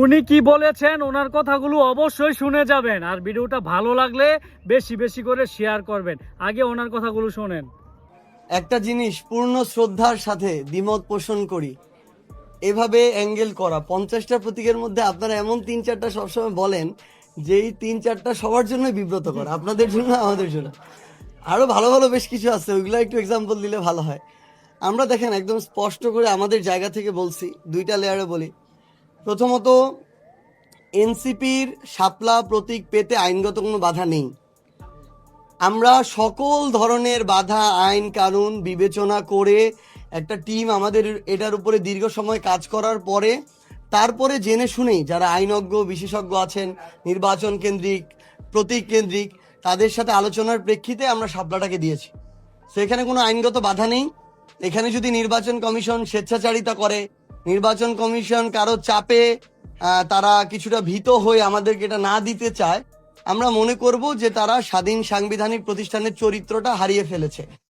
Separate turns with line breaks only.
উনি কি বলেছেন ওনার কথাগুলো অবশ্যই শুনে যাবেন, আর ভিডিওটা ভালো লাগলে বেশি বেশি করে শেয়ার করবেন। আগে ওনার কথাগুলো শোনেন।
একটা জিনিস পূর্ণ শ্রদ্ধার সাথে দ্বিমত পোষণ করি, এভাবে অ্যাঙ্গেল করা 50টা প্রতীকের মধ্যে আপনারা এমন 3-4টা সবসময় বলেন যেই 3-4টা সবার জন্য বিব্রত করা, আপনাদের জন্য আমাদের জন্য। আরো ভালো ভালো বেশ কিছু আছে, ওইগুলো একটু এক্সাম্পল দিলে ভালো হয়। আমরা দেখেন একদম স্পষ্ট করে আমাদের জায়গা থেকে বলছি, 2টা লেয়ারে বলি। প্রথমত, এনসিপির শাপলা প্রতীক পেতে আইনগত কোনো বাধা নেই। আমরা সকল ধরনের বাধা, আইন কানুন বিবেচনা করে একটা টিম আমাদের এটার উপরে দীর্ঘ সময় কাজ করার পরে তারপরে জেনে শুনেই যারা আইনজ্ঞ বিশেষজ্ঞ আছেন, নির্বাচন কেন্দ্রিক, প্রতীক কেন্দ্রিক, তাদের সাথে আলোচনার প্রেক্ষিতে আমরা শাপলাটাকে দিয়েছি। তো এখানে কোনো আইনগত বাধা নেই। এখানে যদি নির্বাচন কমিশন স্বেচ্ছাচারিতা করে, নির্বাচন কমিশন কারো চাপে তারা কিছুটা ভীত হয়ে আমাদেরকে এটা না দিতে চায়, আমরা মনে করব যে তারা স্বাধীন সাংবিধানিক প্রতিষ্ঠানের চরিত্রটা হারিয়ে ফেলেছে।